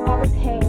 all the pain.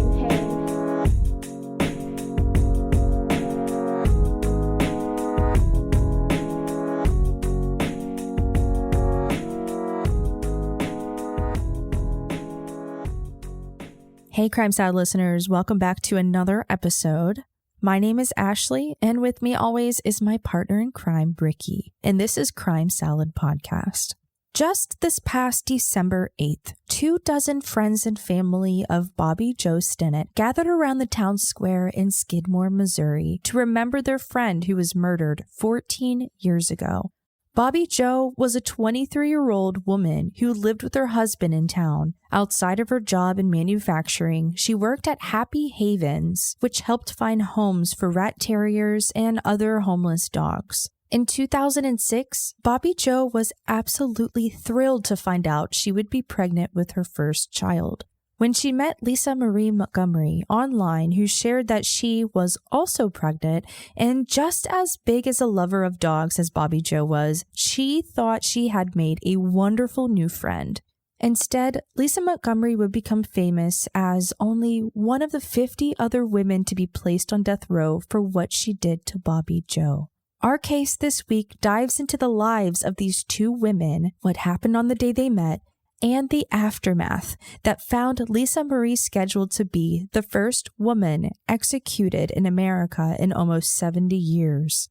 Hey, Crime Salad listeners, welcome back to another episode. My name is Ashley, and with me always is my partner in crime, Ricky, and this is Crime Salad Podcast. Just this past December 8th, 24 friends and family of Bobbie Jo Stinnett gathered around the town square in Skidmore, Missouri to remember their friend who was murdered 14 years ago. Bobbie Jo was a 23-year-old woman who lived with her husband in town. Outside of her job in manufacturing, she worked at Happy Havens, which helped find homes for rat terriers and other homeless dogs. In 2006, Bobbie Jo was absolutely thrilled to find out she would be pregnant with her first child. When she met Lisa Marie Montgomery online, who shared that she was also pregnant and just as big as a lover of dogs as Bobbie Jo was, she thought she had made a wonderful new friend. Instead, Lisa Montgomery would become famous as only one of the 50 other women to be placed on death row for what she did to Bobbie Jo. Our case this week dives into the lives of these two women, what happened on the day they met, and the aftermath that found Lisa Marie scheduled to be the first woman executed in America in almost 70 years.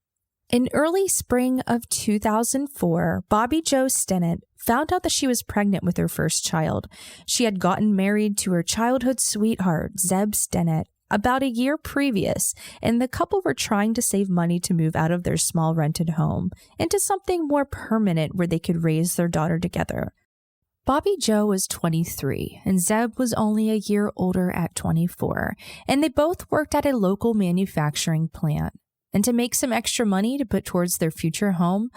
In early spring of 2004, Bobbie Jo Stinnett found out that she was pregnant with her first child. She had gotten married to her childhood sweetheart, Zeb Stinnett, about a year previous, and the couple were trying to save money to move out of their small rented home into something more permanent where they could raise their daughter together. Bobbie Jo was 23 and Zeb was only a year older at 24, and they both worked at a local manufacturing plant. And to make some extra money to put towards their future home,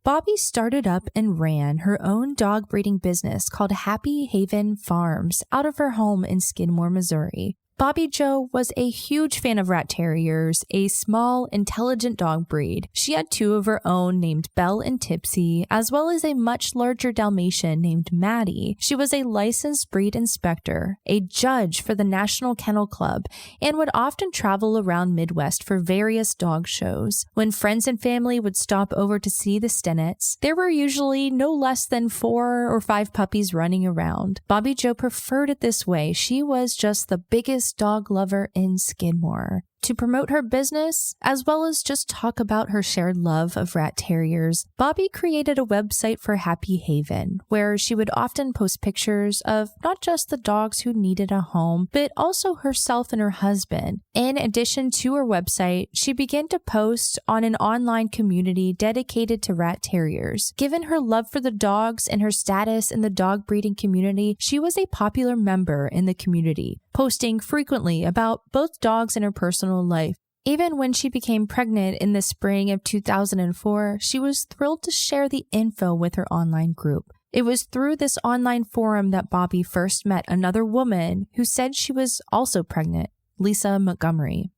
Bobbie started up and ran her own dog breeding business called Happy Haven Farms out of her home in Skidmore, Missouri. Bobbie Jo was a huge fan of rat terriers, a small, intelligent dog breed. She had two of her own named Belle and Tipsy, as well as a much larger Dalmatian named Maddie. She was a licensed breed inspector, a judge for the National Kennel Club, and would often travel around Midwest for various dog shows. When friends and family would stop over to see the Stinnetts, there were usually no less than 4 or 5 puppies running around. Bobbie Jo preferred it this way. She was just the biggest dog lover in Skidmore. To promote her business, as well as just talk about her shared love of rat terriers, Bobbie created a website for Happy Haven, where she would often post pictures of not just the dogs who needed a home, but also herself and her husband. In addition to her website, she began to post on an online community dedicated to rat terriers. Given her love for the dogs and her status in the dog breeding community, she was a popular member in the community, posting frequently about both dogs and her personal life. Even when she became pregnant in the spring of 2004, she was thrilled to share the info with her online group. It was through this online forum that Bobbie first met another woman who said she was also pregnant, Lisa Montgomery.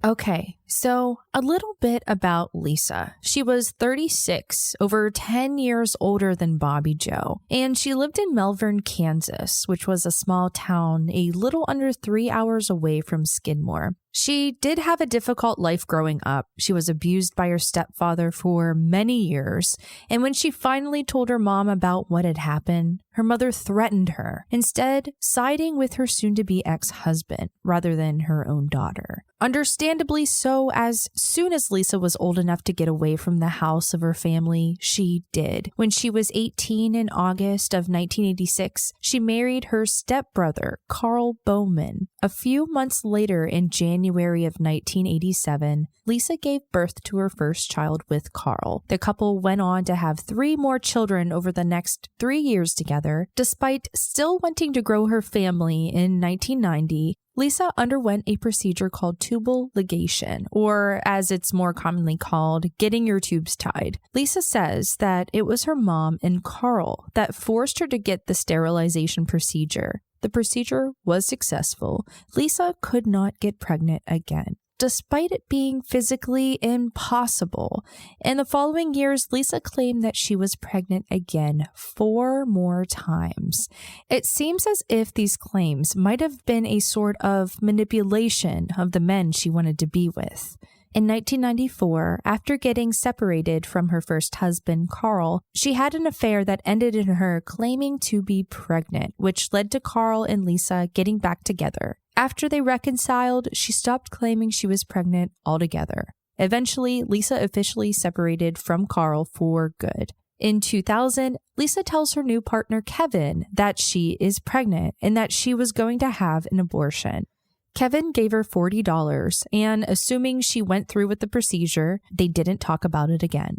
Okay, so a little bit about Lisa. She was 36, over 10 years older than Bobbie Jo, and she lived in Melbourne, Kansas, which was a small town a little under 3 hours away from Skidmore. She did have a difficult life growing up. She was abused by her stepfather for many years, and when she finally told her mom about what had happened, her mother threatened her, instead siding with her soon-to-be ex-husband rather than her own daughter. Understandably so, as soon as Lisa was old enough to get away from the house of her family, she did. When she was 18 in August of 1986, she married her stepbrother, Carl Bowman. A few months later, in January of 1987, Lisa gave birth to her first child with Carl. The couple went on to have 3 more children over the next 3 years together. Despite still wanting to grow her family in 1990, Lisa underwent a procedure called tubal ligation, or as it's more commonly called, getting your tubes tied. Lisa says that it was her mom and Carl that forced her to get the sterilization procedure. The procedure was successful. Lisa could not get pregnant again. despite it being physically impossible. In the following years, Lisa claimed that she was pregnant again 4 more times. It seems as if these claims might have been a sort of manipulation of the men she wanted to be with. In 1994, after getting separated from her first husband, Carl, she had an affair that ended in her claiming to be pregnant, which led to Carl and Lisa getting back together. After they reconciled, she stopped claiming she was pregnant altogether. Eventually, Lisa officially separated from Carl for good. In 2000, Lisa tells her new partner, Kevin, that she is pregnant and that she was going to have an abortion. Kevin gave her $40, and assuming she went through with the procedure, they didn't talk about it again.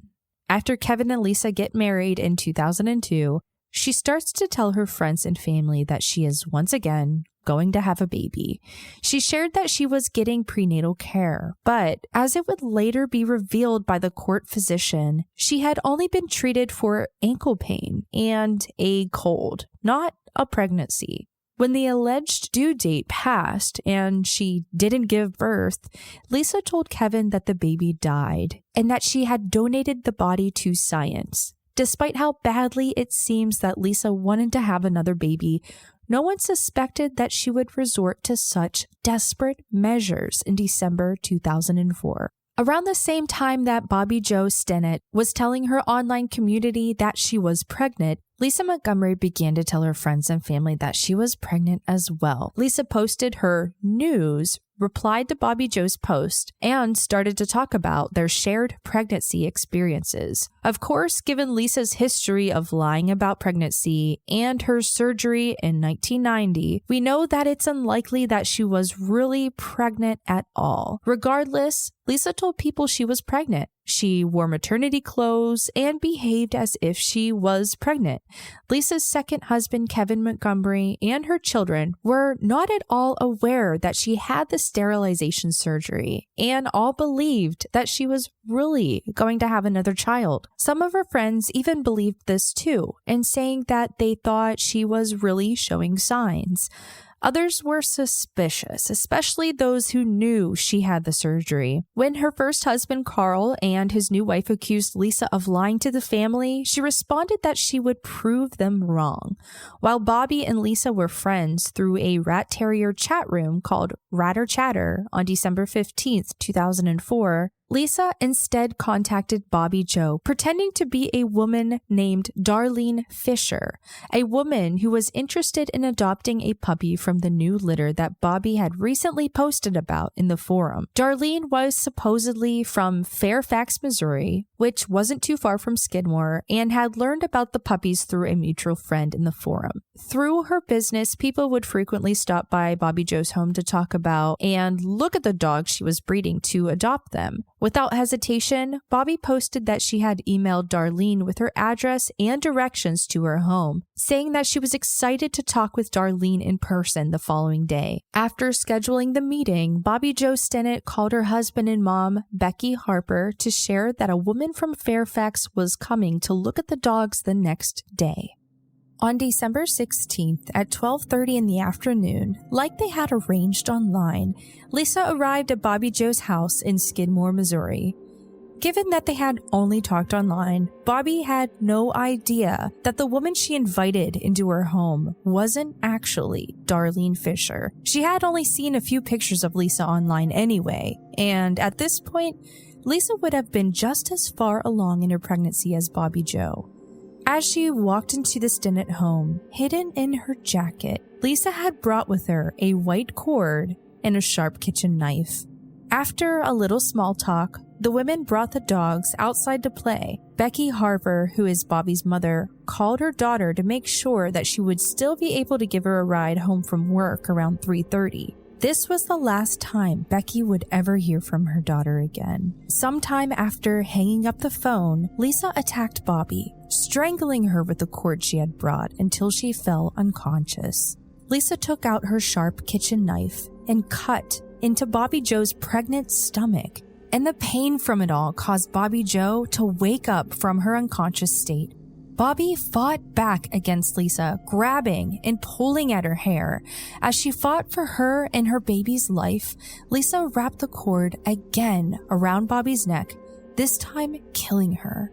After Kevin and Lisa get married in 2002, she starts to tell her friends and family that she is once again going to have a baby. She shared that she was getting prenatal care, but as it would later be revealed by the court physician, she had only been treated for ankle pain and a cold, not a pregnancy. When the alleged due date passed and she didn't give birth, Lisa told Kevin that the baby died and that she had donated the body to science. Despite how badly it seems that Lisa wanted to have another baby, no one suspected that she would resort to such desperate measures in December 2004. Around the same time that Bobbie Jo Stinnett was telling her online community that she was pregnant, Lisa Montgomery began to tell her friends and family that she was pregnant as well. Lisa posted her news, replied to Bobbie Jo's post, and started to talk about their shared pregnancy experiences. Of course, given Lisa's history of lying about pregnancy and her surgery in 1990, we know that it's unlikely that she was really pregnant at all. Regardless, Lisa told people she was pregnant. She wore maternity clothes and behaved as if she was pregnant. Lisa's second husband, Kevin Montgomery, and her children were not at all aware that she had the sterilization surgery and all believed that she was really going to have another child. Some of her friends even believed this too, and saying that they thought she was really showing signs. Others were suspicious, especially those who knew she had the surgery. When her first husband, Carl, and his new wife accused Lisa of lying to the family, she responded that she would prove them wrong. While Bobbie and Lisa were friends through a rat terrier chat room called Ratter Chatter on December 15th, 2004, Lisa instead contacted Bobbie Jo, pretending to be a woman named Darlene Fisher, a woman who was interested in adopting a puppy from the new litter that Bobbie had recently posted about in the forum. Darlene was supposedly from Fairfax, Missouri, which wasn't too far from Skidmore, and had learned about the puppies through a mutual friend in the forum. Through her business, people would frequently stop by Bobbie Jo's home to talk about and look at the dogs she was breeding to adopt them. Without hesitation, Bobbie posted that she had emailed Darlene with her address and directions to her home, saying that she was excited to talk with Darlene in person the following day. After scheduling the meeting, Bobbie Jo Stinnett called her husband and mom, Becky Harper, to share that a woman from Fairfax was coming to look at the dogs the next day. On December 16th at 12:30 in the afternoon, like they had arranged online, Lisa arrived at Bobbie Jo's house in Skidmore, Missouri. Given that they had only talked online, Bobbie had no idea that the woman she invited into her home wasn't actually Darlene Fisher. She had only seen a few pictures of Lisa online anyway, and at this point, Lisa would have been just as far along in her pregnancy as Bobbie Jo. As she walked into the Stinnett home, hidden in her jacket, Lisa had brought with her a white cord and a sharp kitchen knife. After a little small talk, the women brought the dogs outside to play. Becky Harper, who is Bobbie's mother, called her daughter to make sure that she would still be able to give her a ride home from work around 3:30. This was the last time Becky would ever hear from her daughter again. Sometime after hanging up the phone, Lisa attacked Bobbie, strangling her with the cord she had brought until she fell unconscious. Lisa took out her sharp kitchen knife and cut into Bobbie Jo's pregnant stomach, and the pain from it all caused Bobbie Jo to wake up from her unconscious state. Bobbie fought back against Lisa, grabbing and pulling at her hair. As she fought for her and her baby's life, Lisa wrapped the cord again around Bobbie's neck, this time killing her.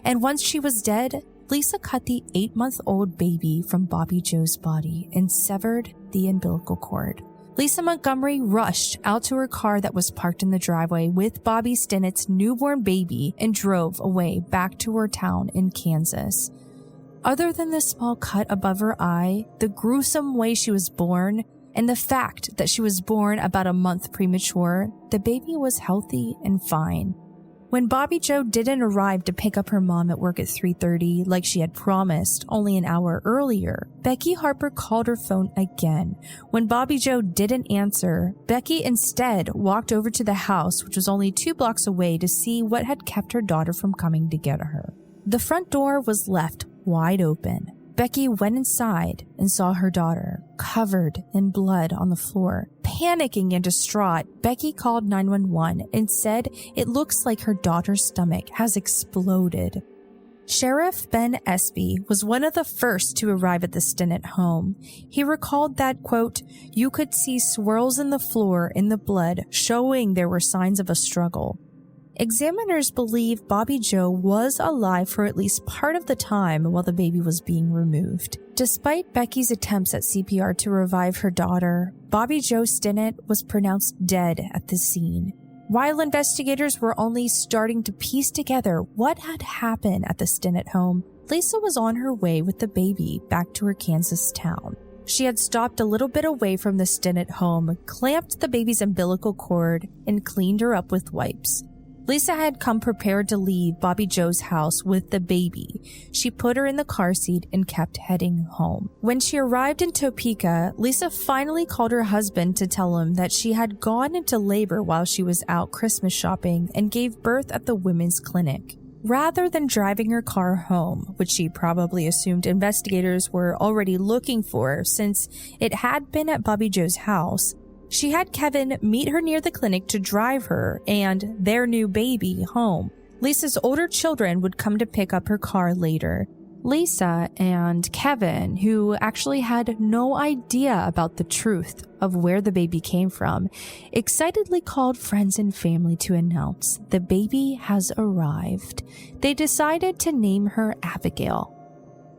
And once she was dead, Lisa cut the 8-month-old baby from Bobbie Jo's body and severed the umbilical cord. Lisa Montgomery rushed out to her car that was parked in the driveway with Bobbie Stinnett's newborn baby and drove away back to her town in Kansas. Other than the small cut above her eye, the gruesome way she was born, and the fact that she was born about a month premature, the baby was healthy and fine. When Bobbie Jo didn't arrive to pick up her mom at work at 3:30 like she had promised only an hour earlier, Becky Harper called her phone again. When Bobbie Jo didn't answer, Becky instead walked over to the house, which was only 2 blocks away, to see what had kept her daughter from coming to get her. The front door was left wide open. Becky went inside and saw her daughter, covered in blood on the floor. Panicking and distraught, Becky called 911 and said it looks like her daughter's stomach has exploded. Sheriff Ben Espy was one of the first to arrive at the Stinnett home. He recalled that, quote, "You could see swirls in the floor in the blood, showing there were signs of a struggle." Examiners believe Bobbie Jo was alive for at least part of the time while the baby was being removed. Despite Becky's attempts at CPR to revive her daughter, Bobbie Jo Stinnett was pronounced dead at the scene. While investigators were only starting to piece together what had happened at the Stinnett home, Lisa was on her way with the baby back to her Kansas town. She had stopped a little bit away from the Stinnett home, clamped the baby's umbilical cord, and cleaned her up with wipes. Lisa had come prepared to leave Bobbie Jo's house with the baby. She put her in the car seat and kept heading home. When she arrived in Topeka, Lisa finally called her husband to tell him that she had gone into labor while she was out Christmas shopping and gave birth at the women's clinic. Rather than driving her car home, which she probably assumed investigators were already looking for since it had been at Bobbie Jo's house, she had Kevin meet her near the clinic to drive her and their new baby home. Lisa's older children would come to pick up her car later. Lisa and Kevin, who actually had no idea about the truth of where the baby came from, excitedly called friends and family to announce the baby has arrived. They decided to name her Abigail.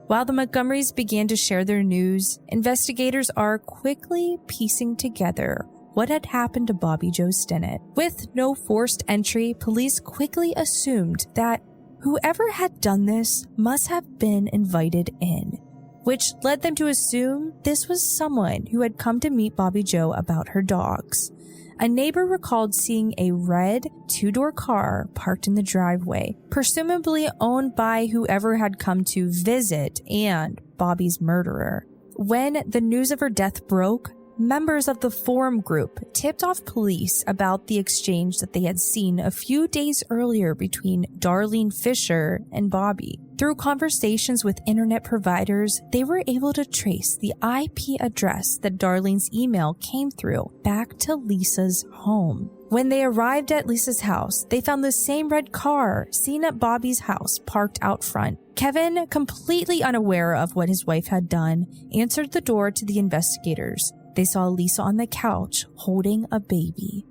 While the Montgomerys began to share their news, investigators are quickly piecing together what had happened to Bobbie Jo Stinnett. With no forced entry, police quickly assumed that whoever had done this must have been invited in, which led them to assume this was someone who had come to meet Bobbie Jo about her dogs. A neighbor recalled seeing a red 2-door car parked in the driveway, presumably owned by whoever had come to visit and Bobbie's murderer. When the news of her death broke, members of the forum group tipped off police about the exchange that they had seen a few days earlier between Darlene Fisher and Bobbie. Through conversations with internet providers, they were able to trace the IP address that Darlene's email came through back to Lisa's home. When they arrived at Lisa's house, they found the same red car seen at Bobbie's house parked out front. Kevin, completely unaware of what his wife had done, answered the door to the investigators. They saw Lisa on the couch holding a baby.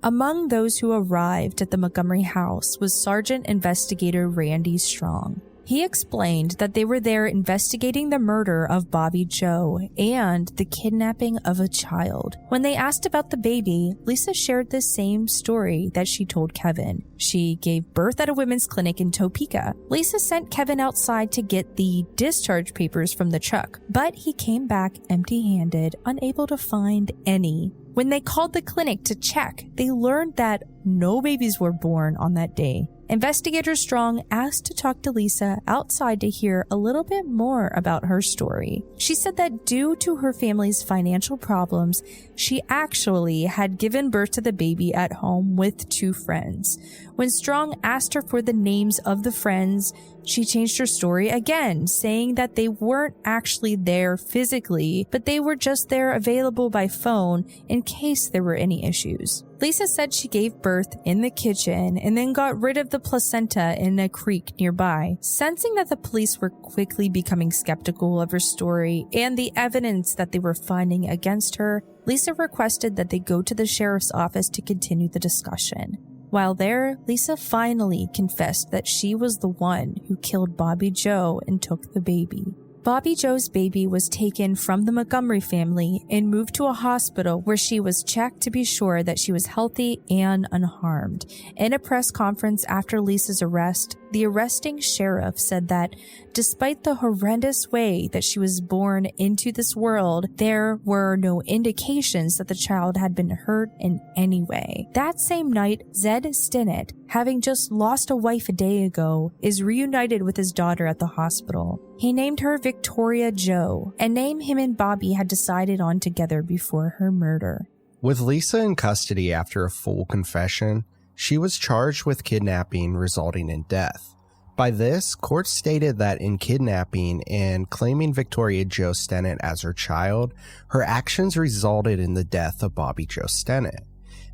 Among those who arrived at the Montgomery house was Sergeant Investigator Randy Strong. He explained that they were there investigating the murder of Bobbie Jo and the kidnapping of a child. When they asked about the baby, Lisa shared the same story that she told Kevin. She gave birth at a women's clinic in Topeka. Lisa sent Kevin outside to get the discharge papers from the truck, but he came back empty-handed, unable to find any. When they called the clinic to check, they learned that no babies were born on that day. Investigator Strong asked to talk to Lisa outside to hear a little bit more about her story. She said that due to her family's financial problems, she actually had given birth to the baby at home with 2 friends. When Strong asked her for the names of the friends, she changed her story again, saying that they weren't actually there physically, but they were just there available by phone in case there were any issues. Lisa said she gave birth in the kitchen and then got rid of the placenta in a creek nearby. Sensing that the police were quickly becoming skeptical of her story and the evidence that they were finding against her, Lisa requested that they go to the sheriff's office to continue the discussion. While there, Lisa finally confessed that she was the one who killed Bobbie Jo and took the baby. Bobbie Jo's baby was taken from the Montgomery family and moved to a hospital where she was checked to be sure that she was healthy and unharmed. In a press conference after Lisa's arrest, the arresting sheriff said that despite the horrendous way that she was born into this world, there were no indications that the child had been hurt in any way. That same night, Zed Stinnett, having just lost a wife a day ago, is reunited with his daughter at the hospital. He named her Victoria Jo, a name him and Bobbie had decided on together before her murder. With Lisa in custody after a full confession, she was charged with kidnapping resulting in death. By this, court stated that in kidnapping and claiming Victoria Jo Stinnett as her child, her actions resulted in the death of Bobbie Jo Stinnett.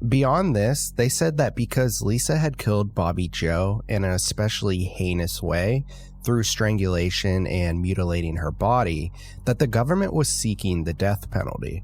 Beyond this, they said that because Lisa had killed Bobbie Jo in an especially heinous way, through strangulation and mutilating her body, that the government was seeking the death penalty.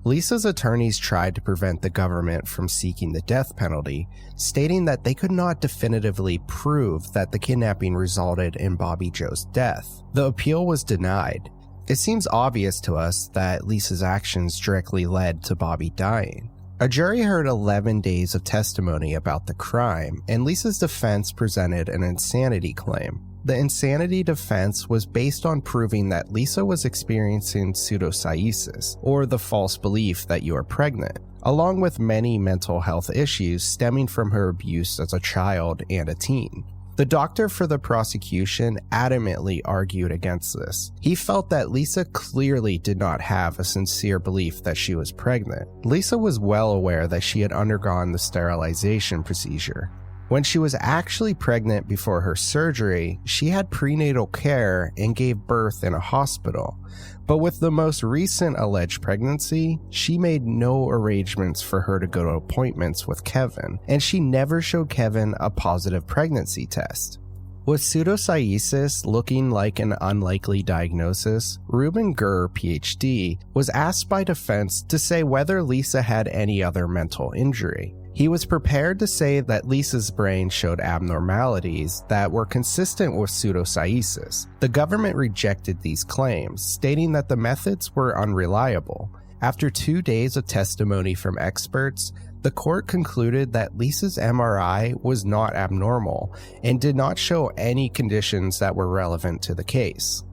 Lisa's attorneys tried to prevent the government from seeking the death penalty, stating that they could not definitively prove that the kidnapping resulted in Bobbie Jo's death. The appeal was denied. It seems obvious to us that Lisa's actions directly led to Bobbie dying. A jury heard 11 days of testimony about the crime, and Lisa's defense presented an insanity claim. The insanity defense was based on proving that Lisa was experiencing pseudocyesis, or the false belief that you are pregnant, along with many mental health issues stemming from her abuse as a child and a teen. The doctor for the prosecution adamantly argued against this. He felt that Lisa clearly did not have a sincere belief that she was pregnant. Lisa was well aware that she had undergone the sterilization procedure. When she was actually pregnant before her surgery, she had prenatal care and gave birth in a hospital. But with the most recent alleged pregnancy, she made no arrangements for her to go to appointments with Kevin, and she never showed Kevin a positive pregnancy test. With pseudocyesis looking like an unlikely diagnosis, Reuben Gurr, PhD, was asked by defense to say whether Lisa had any other mental injury. He was prepared to say that Lisa's brain showed abnormalities that were consistent with pseudocyesis. The government rejected these claims, stating that the methods were unreliable. After 2 days of testimony from experts, the court concluded that Lisa's MRI was not abnormal and did not show any conditions that were relevant to the case.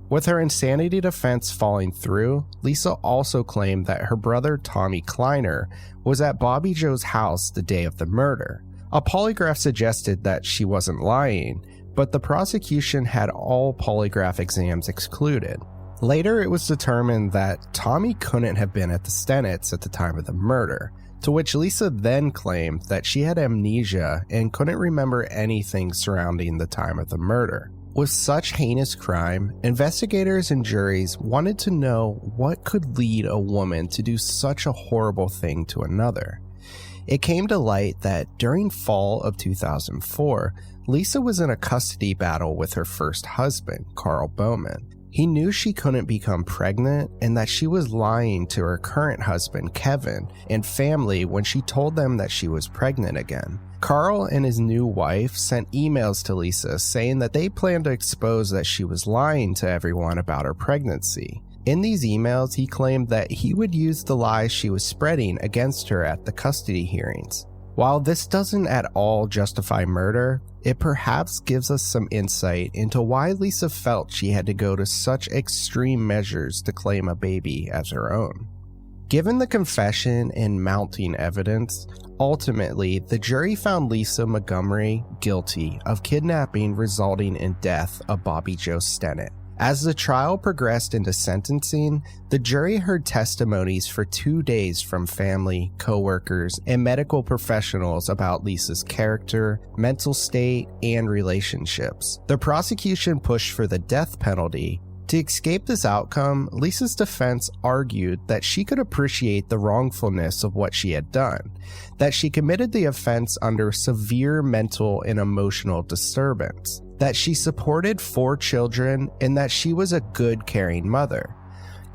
With her insanity defense falling through, Lisa also claimed that her brother Tommy Kleiner was at Bobbie Jo's house the day of the murder. A polygraph suggested that she wasn't lying, but the prosecution had all polygraph exams excluded. Later, it was determined that Tommy couldn't have been at the Stinnetts at the time of the murder, to which Lisa then claimed that she had amnesia and couldn't remember anything surrounding the time of the murder. With such heinous crime, investigators and juries wanted to know what could lead a woman to do such a horrible thing to another. It came to light that during fall of 2004, Lisa was in a custody battle with her first husband, Carl Bowman. He knew she couldn't become pregnant and that she was lying to her current husband, Kevin, and family when she told them that she was pregnant again. Carl and his new wife sent emails to Lisa saying that they planned to expose that she was lying to everyone about her pregnancy. In these emails, he claimed that he would use the lies she was spreading against her at the custody hearings. While this doesn't at all justify murder, it perhaps gives us some insight into why Lisa felt she had to go to such extreme measures to claim a baby as her own. Given the confession and mounting evidence, ultimately the jury found Lisa Montgomery guilty of kidnapping resulting in death of Bobbie Jo Stinnett. As the trial progressed into sentencing, the jury heard testimonies for 2 days from family, co-workers, and medical professionals about Lisa's character, mental state, and relationships. The prosecution pushed for the death penalty, To escape this outcome, Lisa's defense argued that she could appreciate the wrongfulness of what she had done, that she committed the offense under severe mental and emotional disturbance, that she supported 4 children, and that she was a good, caring mother.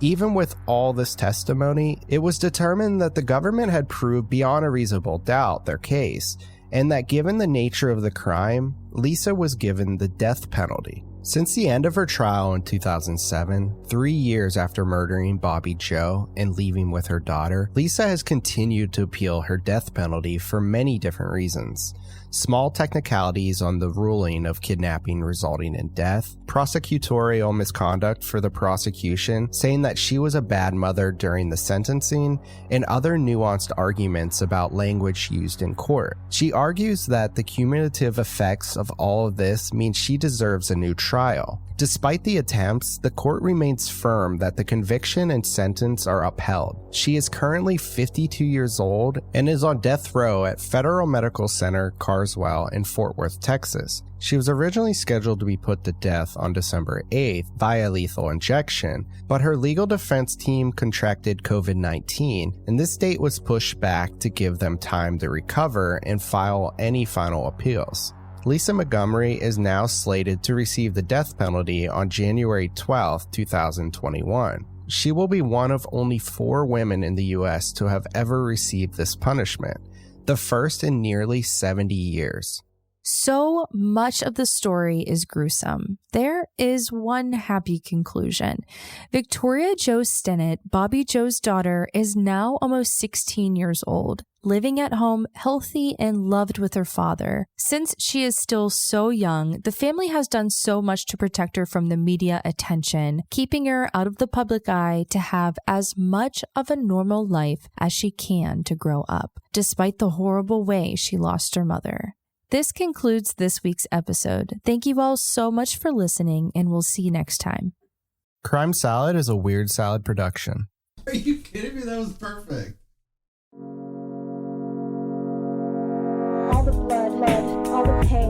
Even with all this testimony, it was determined that the government had proved beyond a reasonable doubt their case, and that given the nature of the crime, Lisa was given the death penalty. Since the end of her trial in 2007, 3 years after murdering Bobbie Jo and leaving with her daughter, Lisa has continued to appeal her death penalty for many different reasons. Small technicalities on the ruling of kidnapping resulting in death, prosecutorial misconduct for the prosecution saying that she was a bad mother during the sentencing, and other nuanced arguments about language used in court. She argues that the cumulative effects of all of this means she deserves a new trial. Despite the attempts, the court remains firm that the conviction and sentence are upheld. She is currently 52 years old and is on death row at Federal Medical Center, Carswell in Fort Worth, Texas. She was originally scheduled to be put to death on December 8th via lethal injection, but her legal defense team contracted COVID-19, and this date was pushed back to give them time to recover and file any final appeals. Lisa Montgomery is now slated to receive the death penalty on January 12, 2021. She will be one of only 4 women in the U.S. to have ever received this punishment, the first in nearly 70 years. So much of the story is gruesome. There is one happy conclusion. Victoria Jo Stinnett, Bobbie Jo's daughter, is now almost 16 years old, living at home, healthy and loved with her father. Since she is still so young, the family has done so much to protect her from the media attention, keeping her out of the public eye to have as much of a normal life as she can to grow up, despite the horrible way she lost her mother. This concludes this week's episode. Thank you all so much for listening, and we'll see you next time. Crime Salad is a Weird Salad production. Are you kidding me? That was perfect. All the blood, all the pain.